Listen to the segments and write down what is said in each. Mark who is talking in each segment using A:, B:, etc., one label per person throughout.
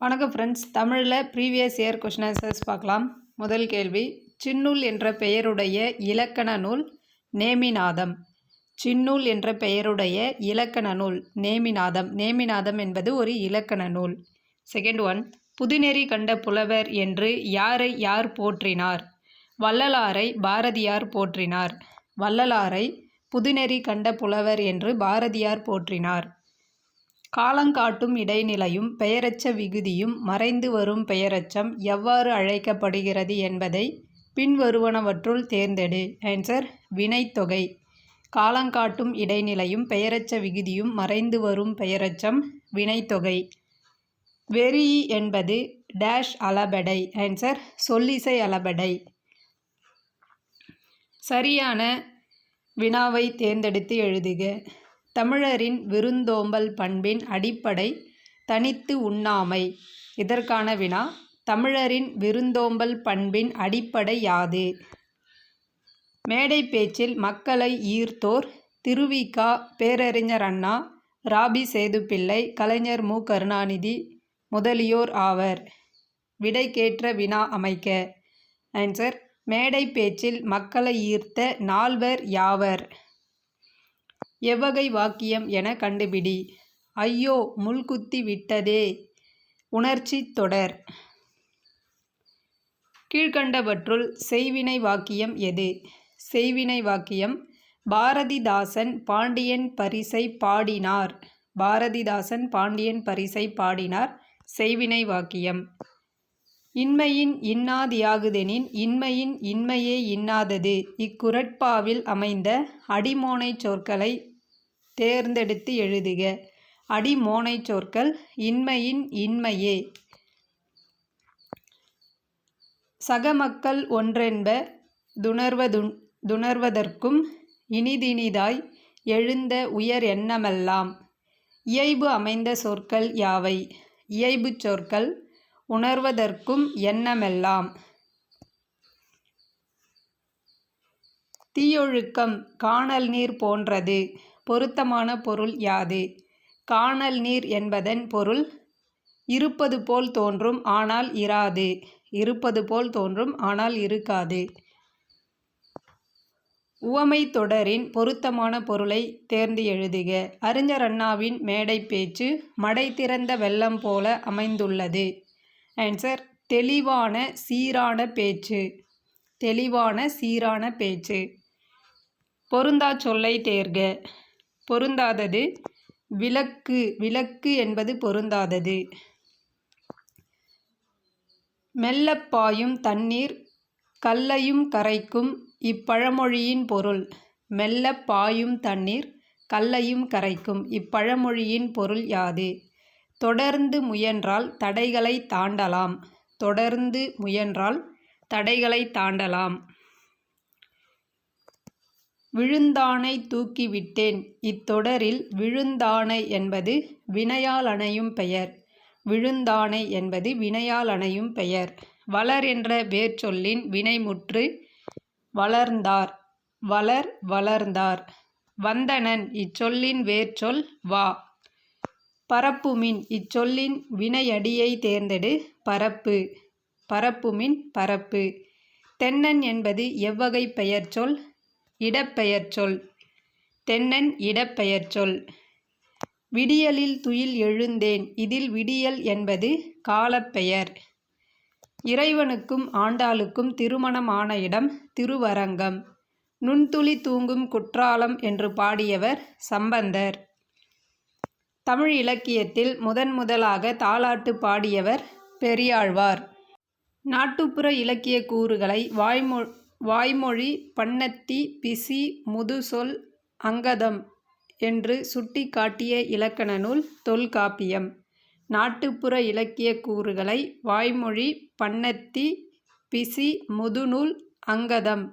A: வணக்கம் ஃப்ரெண்ட்ஸ். தமிழில் previous year question answers பார்க்கலாம். முதல் கேள்வி, சின்னூல் என்ற பெயருடைய இலக்கண நூல் நேமிநாதம். சின்னூல் என்ற பெயருடைய இலக்கண நூல் நேமிநாதம். நேமிநாதம் என்பது ஒரு இலக்கண நூல். செகண்ட் ஒன், புதுநெறி கண்ட புலவர் என்று யாரை யார் போற்றினார்? வள்ளலாரை பாரதியார் போற்றினார். வள்ளலாரை புதுநெறி கண்ட புலவர் என்று பாரதியார் போற்றினார். காலங்காட்டும் இடைநிலையும் பெயரச்ச விகுதியும் மறைந்து வரும் பெயரச்சம் எவ்வாறு அழைக்கப்படுகிறது என்பதை பின்வருவனவற்றுள் தேர்ந்தெடு. ஆன்சர், வினைத்தொகை. காலங்காட்டும் இடைநிலையும் பெயரச்ச விகுதியும் மறைந்து வரும் பெயரச்சம் வினைத்தொகை. வெறி என்பது டேஷ் அளபெடை. ஆன்சர், சொல்லிசை அளபெடை. சரியான வினாவை தேர்ந்தெடுத்து எழுதுக. தமிழரின் விருந்தோம்பல் பண்பின் அடிப்படை தனித்து உண்ணாமை. இதற்கான வினா, தமிழரின் விருந்தோம்பல் பண்பின் அடிப்படை யாது? மேடை பேச்சில் மக்களை ஈர்த்தோர் திருவிக, பேரறிஞர் அண்ணா, ராபி சேதுப்பிள்ளை, கலைஞர் மு. கருணாநிதி முதலியோர் ஆவர். விடைக்கேற்ற வினா அமைக்க. ஆன்சர், மேடை பேச்சில் மக்களை ஈர்த்த நால்வர் யாவர்? எவ்வகை வாக்கியம் என கண்டுபிடி. ஐயோ முள்குத்தி விட்டதே உணர்ச்சி தொடர். கீழ்கண்டவற்றுள் செய்வினை வாக்கியம் எது? செய்வினை வாக்கியம் பாரதிதாசன் பாண்டியன் பரிசை பாடினார். பாரதிதாசன் பாண்டியன் பரிசை பாடினார் செய்வினை வாக்கியம். இன்மையின் இன்னாதியாகுதெனின் இன்மையின் இன்மையே இன்னாதது. இக்குறட்பாவில் அமைந்த அடிமோனை சொற்களை தேர்ந்தெடுத்து எழுதுக. அடிமோனை சொற்கள் இன்மையின் இன்மையே. சகமக்கள் ஒன்றென்ப துணர்வதற்கும் இனிதினிதாய் எழுந்த உயர் எண்ணமெல்லாம். இயைபு அமைந்த சொற்கள் யாவை? இயைபு சொற்கள் உணர்வதற்கும் எண்ணமெல்லாம். தீயொழுக்கம் கானல் நீர் போன்றது. பொருத்தமான பொருள் யாது? கானல் நீர் என்பதன் பொருள் இருப்பது போல் தோன்றும் ஆனால் இராது. இருப்பது போல் தோன்றும் ஆனால் இருக்காது. உவமை தொடரின் பொருத்தமான பொருளை தேர்ந்து எழுதுக. அறிஞர் அண்ணாவின் மேடை பேச்சு மடை திறந்த வெள்ளம் போல அமைந்துள்ளது. ஆன்சர், தெளிவான சீரான பேச்சு. தெளிவான சீரான பேச்சு. பொருந்தா சொல்லை தேர்க. பொருந்தாதது விளக்கு. விளக்கு என்பது பொருந்தாதது. மெல்லப் பாயும் தண்ணீர் கல்லையும் கரைக்கும். இப்பழமொழியின் பொருள். மெல்லப் பாயும் தண்ணீர் கல்லையும் கரைக்கும். இப்பழமொழியின் பொருள் யாது? தொடர்ந்து முயன்றால் தடைகளை தாண்டலாம். தொடர்ந்து முயன்றால் தடைகளை தாண்டலாம். விழுந்தானை தூக்கிவிட்டேன். இத்தொடரில் விழுந்தானை என்பது வினையால் அணையும் பெயர். விழுந்தானை என்பது வினையால் அணையும் பெயர். வளர் என்ற வேர்ச்சொல்லின் வினைமுற்று வளர்ந்தார். வளர், வளர்ந்தார். வந்தனன் இச்சொல்லின் வேர்ச்சொல் வா. பரப்புமின் இச்சொல்லின் வினையடியை தேர்ந்தெடு. பரப்பு. பரப்புமின் பரப்பு. தென்னன் என்பது எவ்வகை பெயர்ச்சொல்? இடப்பெயர்ச்சொல். தென்னன் இடப்பெயர்ச்சொல். விடியலில் துயில் எழுந்தேன். இதில் விடியல் என்பது காலப்பெயர். இறைவனுக்கும் ஆண்டாளுக்கும் திருமணம் ஆன இடம் திருவரங்கம். நுண்துளி தூங்கும் குற்றாலம் என்று பாடியவர் சம்பந்தர். தமிழ் இலக்கியத்தில் முதலாக தாலாட்டு பாடியவர் பெரியாழ்வார். நாட்டுப்புற இலக்கிய கூறுகளை வாய்மொழி பண்ணத்தி பிசி முதுசொல் அங்கதம் என்று சுட்டி காட்டிய இலக்கண நூல் தொல்காப்பியம். நாட்டுப்புற இலக்கிய கூறுகளை வாய்மொழி பண்ணத்தி பிசி முதுநூல் அங்கதம்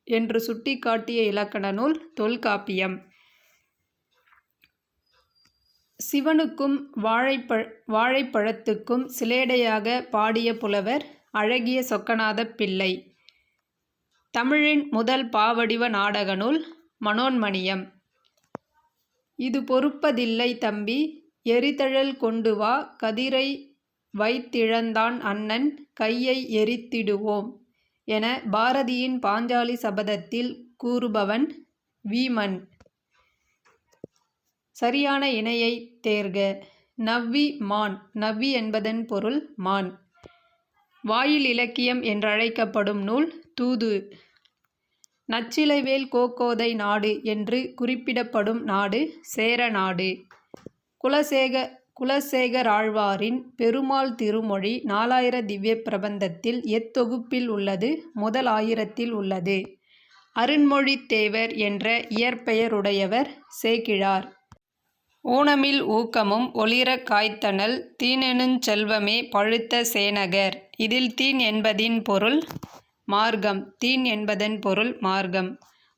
A: என்று சுட்டி காட்டிய இலக்கண நூல் தொல்காப்பியம். சிவனுக்கும் வாழைப்பழத்துக்கும் சிலேடையாக பாடிய புலவர் அழகிய சொக்கநாத பிள்ளை. தமிழின் முதல் பாவடிவ நாடக நூல் மனோன்மணியம். இது பொறுப்பதில்லை தம்பி எரிதழல் கொண்டு வா கதிரை வைத்திழந்தான் அண்ணன் கையை எரித்திடுவோம் என பாரதியின் பாஞ்சாலி சபதத்தில் கூறுபவன் வீமன். சரியான இணையை தேர்க. நவ்வி மான். நவ்வி என்பதன் பொருள் மான். வாயில் இலக்கியம் என்றழைக்கப்படும் நூல் தூது. நச்சிலைவேல் கோக்கோதை நாடு என்று குறிப்பிடப்படும் நாடு சேர நாடு. குலசேகராழ்வாரின் பெருமாள் திருமொழி 4000 திவ்ய பிரபந்தத்தில் எத்தொகுப்பில் உள்ளது? முதல் 1000ல் உள்ளது. அருண்மொழித்தேவர் என்ற இயற்பெயருடையவர் சேக்கிழார். ஊனமில் ஊக்கமும் ஒளிரக் காய்த்தனள் தீனெனுஞ் செல்வமே பழுத்த சேனகர். இதில் தீன் என்பதின் பொருள் மார்க்கம். தீன் என்பதன் பொருள் மார்க்கம்.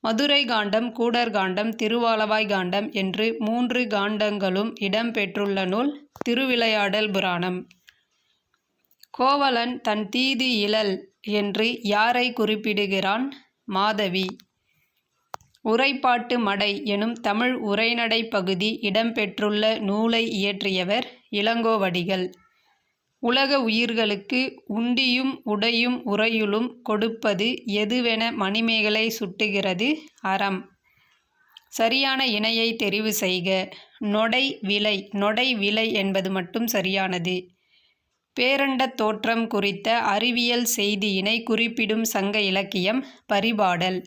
A: மதுரை காண்டம், கூடர் காண்டம், திருவாலவாய் காண்டம் என்று 3 காண்டங்களும் இடம்பெற்றுள்ள நூல் திருவிளையாடல் புராணம். கோவலன் தன் தீது இலள் என்று யாரை குறிப்பிடுகிறான்? மாதவி. உரைப்பாட்டு மடை எனும் தமிழ் உரைநடை பகுதி இடம்பெற்றுள்ள நூலை இயற்றியவர் இளங்கோவடிகள். உலக உயிர்களுக்கு உண்டியும் உடையும் உறையுளும் கொடுப்பது எதுவென மணிமேகலை சுட்டுகிறது? அறம். சரியான இணையை தெரிவு செய்க. நொடை விலை. நொடை விலை என்பது மட்டும் சரியானது. பேரண்டத் தோற்றம் குறித்த அறிவியல் செய்தியினை குறிப்பிடும் சங்க இலக்கியம் பரிபாடல்.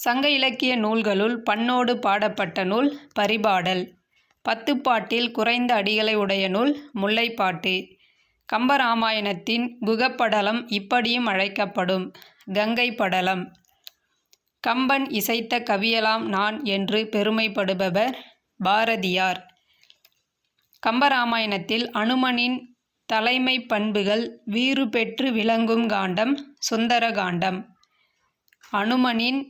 A: சங்க இலக்கிய நூல்களுள் பண்ணோடு பாடப்பட்ட நூல் பரிபாடல். 10 பாட்டில் குறைந்த அடிகளை உடைய நூல் முல்லைப்பாட்டு. கம்பராமாயணத்தின் குகப்படலம் இப்படியும் அழைக்கப்படும் கங்கை படலம். கம்பன் இசைத்த கவியெல்லாம் நான் என்று பெருமைப்படுபவர் பாரதியார். கம்பராமாயணத்தில் அனுமனின் தலைமை பண்புகள் வீறு பெற்று விளங்கும் காண்டம் சுந்தர காண்டம். அனுமனின்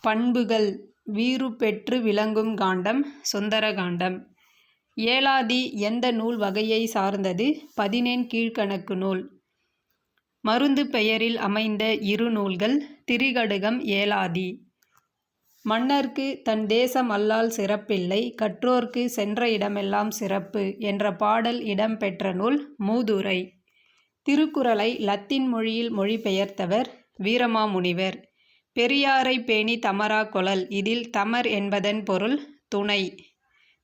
A: பண்புகள் வீறு பெற்று விளங்கும் காண்டம் சுந்தர காண்டம். ஏலாதி எந்த நூல் வகையை சார்ந்தது? 14 கீழ்க்கணக்கு நூல். மருந்து பெயரில் அமைந்த 2 நூல்கள் திரிகடுகம், ஏலாதி. மன்னர்க்கு தன் தேசம் அல்லால் சிறப்பில்லை, கற்றோர்க்கு சென்ற இடமெல்லாம் சிறப்பு என்ற பாடல் இடம்பெற்ற நூல் மூதுரை. திருக்குறளை லத்தீன் மொழியில் மொழிபெயர்த்தவர் வீரமாமுனிவர். பெரியாரை பேணி தமரா கொளல். இதில் தமர் என்பதன் பொருள் துணை.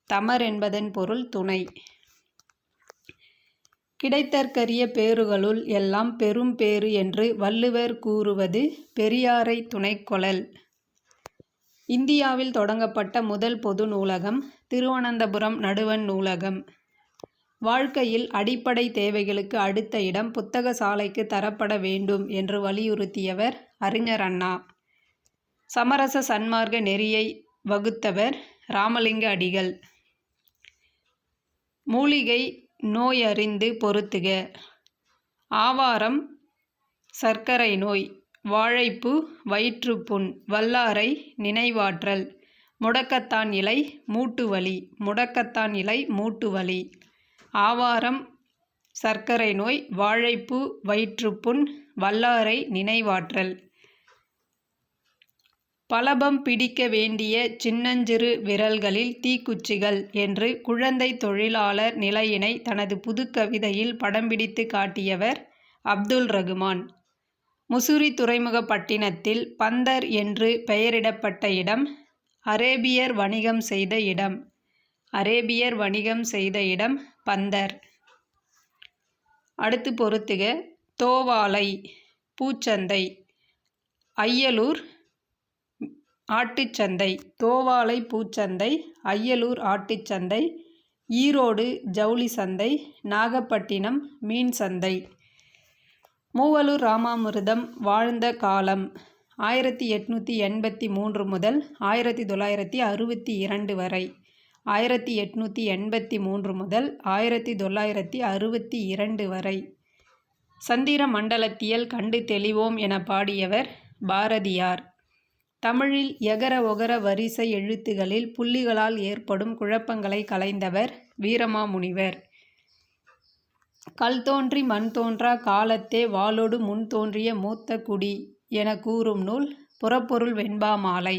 A: தமர் என்பதன் பொருள் துணை. கிடைத்தற்கரிய பேறுகளுள் எல்லாம் பெரும் பேறு என்று வள்ளுவர் கூறுவது பெரியாரை துணை கொளல். இந்தியாவில் தொடங்கப்பட்ட முதல் பொது நூலகம் திருவனந்தபுரம் நடுவண் நூலகம். வாழ்க்கையில் அடிப்படை தேவைகளுக்கு அடுத்த இடம் புத்தக சாலைக்கு தரப்பட வேண்டும் என்று வலியுறுத்தியவர் அறிஞர் அண்ணா. சமரச சன்மார்க்க நெறியை வகுத்தவர் ராமலிங்க அடிகள். மூலிகை நோயறிந்து பொருத்துக. ஆவாரம் சர்க்கரை நோய். வாழைப்பூ வயிற்றுப்புண். வல்லாரை நினைவாற்றல். முடக்கத்தான் இலை மூட்டுவலி. முடக்கத்தான் இலை மூட்டுவலி. ஆவாரம் சர்க்கரை நோய், வாழைப்பூ வயிற்றுப்புண், வல்லாரை நினைவாற்றல். பலபம் பிடிக்க வேண்டிய சின்னஞ்சிறு விரல்களில் தீக்குச்சிகள் என்று குழந்தை தொழிலாளர் நிலையினை தனது புதுக்கவிதையில் படம் பிடித்து காட்டியவர் அப்துல் ரகுமான். முசிறி துறைமுகப்பட்டினத்தில் பந்தர் என்று பெயரிடப்பட்ட இடம் அரேபியர் வணிகம் செய்த இடம். அரேபியர் வணிகம் செய்த இடம் பந்தர். அடுத்து பொறுத்துக. தோவாளை பூச்சந்தை. அய்யலூர் ஆட்டுச்சந்தை. தோவாளை பூச்சந்தை, அய்யலூர் ஆட்டுச்சந்தை, ஈரோடு ஜவுளி சந்தை, நாகப்பட்டினம் மீன் சந்தை. மூவலூர் ராமாமிர்தம் வாழ்ந்த காலம் 1883 முதல் 1962 வரை. 1883 முதல் 1962 வரை. சந்திர மண்டலத்தியல் கண்டு தெளிவோம் என பாடியவர் பாரதியார். தமிழில் எகர ஒகர வரிசை எழுத்துகளில் புள்ளிகளால் ஏற்படும் குழப்பங்களை களைந்தவர் வீரமாமுனிவர். கல் தோன்றி மண் தோன்றா காலத்தே வாளொடு முன் தோன்றிய மூத்த குடி என கூறும் நூல் புறப்பொருள் வெண்பாமாலை.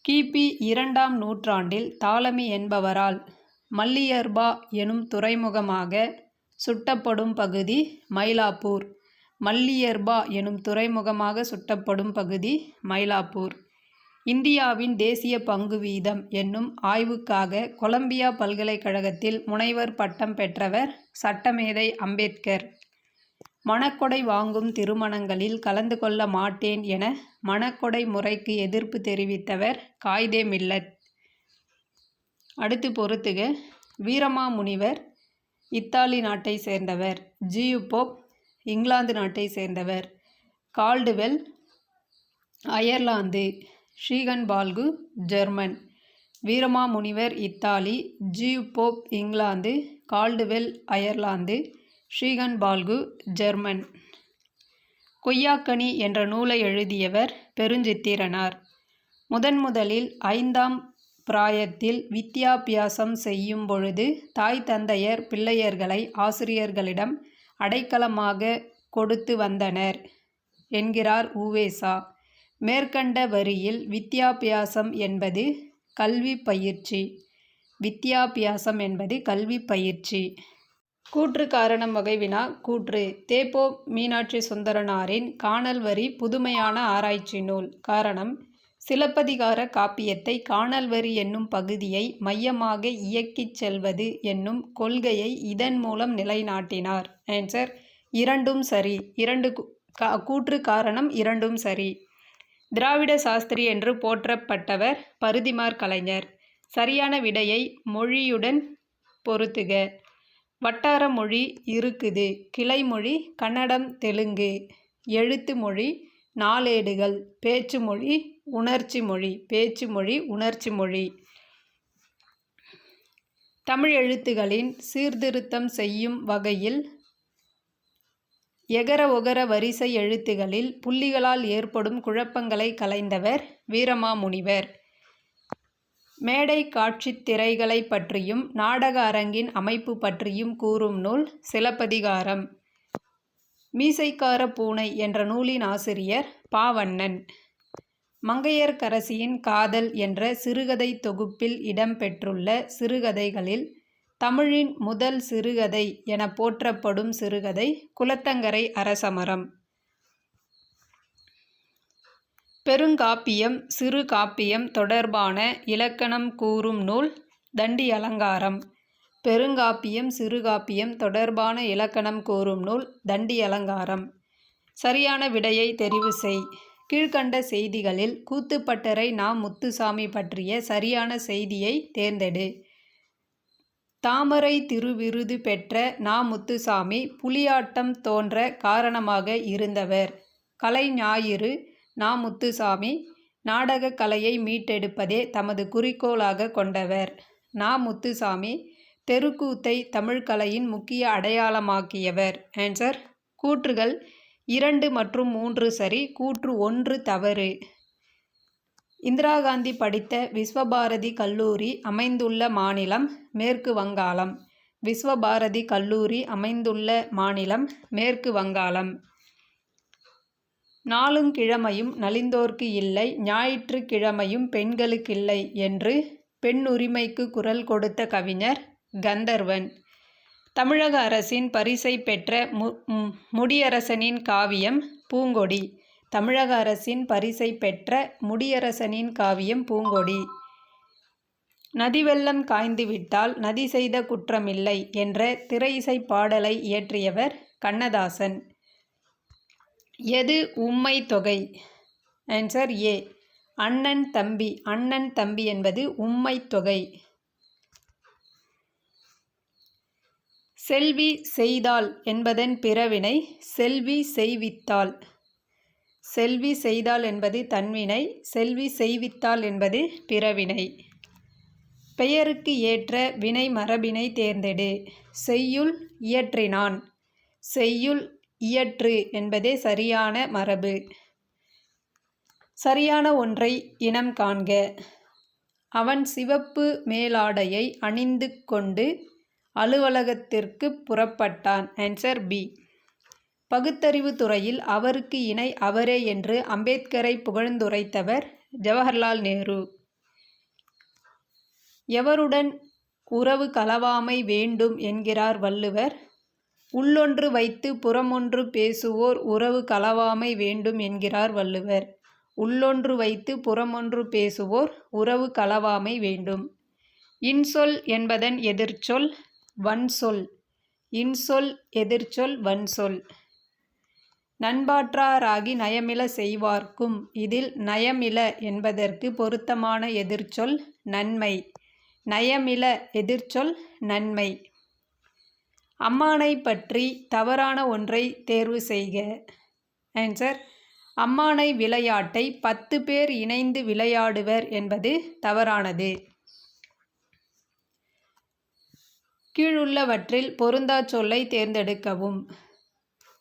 A: கிபி 2ஆம் நூற்றாண்டில் தாலமி என்பவரால் மல்லியர்பா எனும் துறைமுகமாக சுட்டப்படும் பகுதி மயிலாப்பூர். மல்லியர்பா எனும் துறைமுகமாக சுட்டப்படும் பகுதி மயிலாப்பூர். இந்தியாவின் தேசிய பங்கு வீதம் என்னும் ஆய்வுக்காக கொலம்பியா பல்கலைக்கழகத்தில் முனைவர் பட்டம் பெற்றவர் சட்டமேதை அம்பேத்கர். மணக்கொடை வாங்கும் திருமணங்களில் கலந்து கொள்ள மாட்டேன் என மணக்கொடை முறைக்கு எதிர்ப்பு தெரிவித்தவர் காயிதே மில்லத். அடுத்து பொறுத்துக. வீரமாமுனிவர் இத்தாலி நாட்டை சேர்ந்தவர். ஜியு போப் இங்கிலாந்து நாட்டை சேர்ந்தவர். கால்டுவெல் அயர்லாந்து. Ziegenbalg German. வீரமாமுனிவர் இத்தாலி, ஜியு போப் இங்கிலாந்து, கால்டுவெல் அயர்லாந்து, ஷீகன் பால்கு ஜெர்மன். கொய்யாக்கனி என்ற நூலை எழுதியவர் பெருஞ்சித்திரனார். முதலில் 5ஆம் பிராயத்தில் வித்யாபியாசம் செய்யும் பொழுது தாய் தந்தையர் பிள்ளையர்களை ஆசிரியர்களிடம் அடைக்கலமாக கொடுத்து வந்தனர் என்கிறார் உ.வே.சா. மேற்கண்ட வரியில் வித்யாபியாசம் என்பது கல்வி பயிற்சி. வித்யாபியாசம் என்பது கல்வி பயிற்சி. கூற்று காரணம் வகை வினா. கூற்று: தே.பொ. மீனாட்சி சுந்தரனாரின் கானல் வரி புதுமையான ஆராய்ச்சி நூல். காரணம்: சிலப்பதிகார காப்பியத்தை கானல் வரி என்னும் பகுதியை மையமாக இயக்கிச் செல்வது என்னும் கொள்கையை இதன் மூலம் நிலைநாட்டினார். ஆன்சர்: இரண்டும் சரி. கூற்று காரணம் இரண்டும் சரி. திராவிட சாஸ்திரி என்று போற்றப்பட்டவர் பருதிமார் கலைஞர். சரியான விடையை மொழியுடன் பொருத்துக. வட்டார மொழி இருக்குது. கிளைமொழி கன்னடம் தெலுங்கு. எழுத்து மொழி நாளேடுகள். பேச்சு மொழி உணர்ச்சி மொழி. பேச்சு மொழி உணர்ச்சி மொழி. தமிழ் எழுத்துகளின் சீர்திருத்தம் செய்யும் வகையில் எகர ஒகர வரிசை எழுத்துகளில் புள்ளிகளால் ஏற்படும் குழப்பங்களை களைந்தவர் வீரமாமுனிவர். மேடை காட்சித் திரைகளை பற்றியும் நாடக அரங்கின் அமைப்பு பற்றியும் கூறும் நூல் சிலப்பதிகாரம். மீசைக்கார பூனை என்ற நூலின் ஆசிரியர் பாவண்ணன். மங்கையர்க்கரசியின் காதல் என்ற சிறுகதை தொகுப்பில் இடம்பெற்றுள்ள சிறுகதைகளில் தமிழின் முதல் சிறுகதை என போற்றப்படும் சிறுகதை குலத்தங்கரை அரசமரம். பெருங்காப்பியம் சிறு காப்பியம் தொடர்பான இலக்கணம் கூறும் நூல் தண்டி அலங்காரம். பெருங்காப்பியம் சிறுகாப்பியம் தொடர்பான இலக்கணம் கூறும் நூல் தண்டி அலங்காரம். சரியான விடையை தெரிவு செய். கீழ்கண்ட செய்திகளில் கூத்துப்பட்டறை நா. முத்துசாமி பற்றிய சரியான செய்தியை தேர்ந்தெடு. தாமரை திருவிருது பெற்ற நா. முத்துசாமி புலியாட்டம் தோன்ற காரணமாக இருந்தவர். கலைஞாயிறு நா. முத்துசாமி நாடகக் கலையை மீட்டெடுப்பதே தமது குறிக்கோளாக கொண்டவர். நா. முத்துசாமி தெருக்கூத்தை தமிழ்கலையின் முக்கிய அடையாளமாக்கியவர். ஆன்சர்: கூற்றுகள் 2 மற்றும் 3 சரி. கூற்று 1 தவறு. இந்திரா காந்தி படித்த விஸ்வபாரதி கல்லூரி அமைந்துள்ள மாநிலம் மேற்கு வங்காளம். விஸ்வபாரதி கல்லூரி அமைந்துள்ள மாநிலம் மேற்கு வங்காளம். நாளுங் கிழமையும் நலிந்தோர்க்கு இல்லை, ஞாயிற்றுக் கிழமையும் பெண்களுக்கில்லை என்று பெண் உரிமைக்கு குரல் கொடுத்த கவிஞர் கந்தர்வன். தமிழக அரசின் பரிசை பெற்ற முடியரசனின் காவியம் பூங்கொடி. தமிழக அரசின் பரிசை பெற்ற முடியரசனின் காவியம் பூங்கொடி. நதி வெள்ளம் காய்ந்துவிட்டால் நதி செய்த குற்றமில்லை என்ற திரை இசை பாடலை இயற்றியவர் கண்ணதாசன். எது உம்மை தொகை? Answer A. அண்ணன் தம்பி. அண்ணன் தம்பி என்பது உம்மை தொகை. செல்வி செய்தாள் என்பதன் பிறவினை செல்வி செய்வித்தாள். செல்வி செய்தாள் என்பது தன்வினை, செல்வி செய்வித்தாள் என்பது பிறவினை. பெயருக்கு ஏற்ற வினை மரபினை தேர்ந்தெடு. செய்யுள் இயற்றினான். செய்யுள் இயற்று என்பதே சரியான மரபு. சரியான ஒன்றை இனம் காண்க. அவன் சிவப்பு மேலாடையை அணிந்து கொண்டு அலுவலகத்திற்கு புறப்பட்டான். Answer B. பகுத்தறிவு துறையில் அவருக்கு இணை அவரே என்று அம்பேத்கரை புகழ்ந்துரைத்தவர் ஜவஹர்லால் நேரு. எவருடன் உறவு களவாமை வேண்டும் என்கிறார் வள்ளுவர். உள்ளொன்று வைத்து புறமொன்று பேசுவோர் உறவு களவாமை வேண்டும் என்கிறார் வள்ளுவர். உள்ளொன்று வைத்து புறமொன்று பேசுவோர் உறவு களவாமை வேண்டும். இன்சொல் என்பதன் எதிர்ச்சொல் வன்சொல். இன்சொல் எதிர்ச்சொல் வன்சொல். நண்பாற்றாராகி நயமில செய்வார்க்கும். இதில் நயமில என்பதற்கு பொருத்தமான எதிர்ச்சொல் நன்மை. நயமில எதிர்ச்சொல் நன்மை. அம்மானை பற்றி தவறான ஒன்றை தேர்வு செய்க. ஆன்சர்: அம்மானை விளையாட்டை 10 பேர் இணைந்து விளையாடுவர் என்பது தவறானது. கீழுள்ளவற்றில் பொருந்தா சொல்லை தேர்ந்தெடுக்கவும்.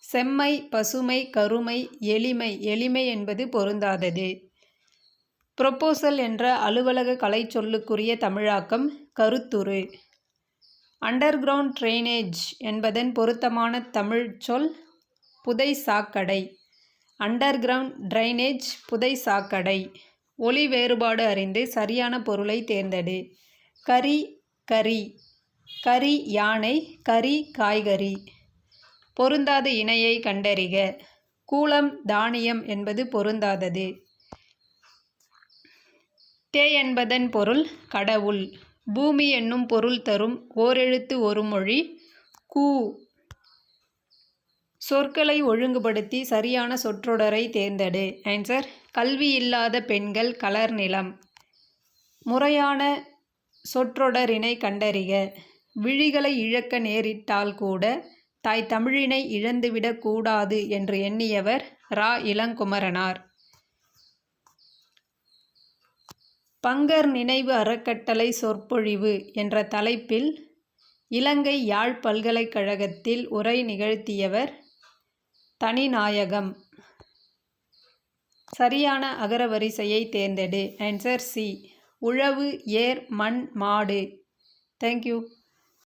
A: செம்மை, பசுமை, கருமை, எளிமை. எளிமை என்பது பொருந்தாதது. ப்ரொபோசல் என்ற அலுவலக கலை சொல்லுக்குரிய தமிழாக்கம் கருத்துரு. அண்டர்கிரவுண்ட் ட்ரெயினேஜ் என்பதன் பொருத்தமான தமிழ் சொல் புதை சாக்கடை. அண்டர்கிரவுண்ட் ட்ரைனேஜ் புதை சாக்கடை. ஒலி வேறுபாடு அறிந்து சரியான பொருளை தேர்ந்தெடு. கரி கரி. கரி யானை. கரி காய்கறி. பொருந்தாத இணையை கண்டறிக. கூலம் தானியம் என்பது பொருந்தாதது. தே என்பதன் பொருள் கடவுள். பூமி என்னும் பொருள் தரும் ஓரெழுத்து ஒரு மொழி கூ. சொற்களை ஒழுங்குபடுத்தி சரியான சொற்றொடரை தேர்ந்தெடு. ஆன்சர்: கல்வி இல்லாத பெண்கள் கலர் நிலம். முறையான சொற்றொடரினை கண்டறிக. விழிகளை இழக்க நேரிட்டால் கூட தாய் தமிழினை இழந்துவிடக் கூடாது என்று எண்ணியவர் ரா. இளங்குமரனார். பங்கர் நினைவு அறக்கட்டளை சொற்பொழிவு என்ற தலைப்பில் இலங்கை யாழ் பல்கலைக்கழகத்தில் உரை நிகழ்த்தியவர் தனிநாயகம். சரியான அகரவரிசையை தேர்ந்தெடு. Answer C. உழவு, ஏர், மண், மாடு. தேங்க்யூ.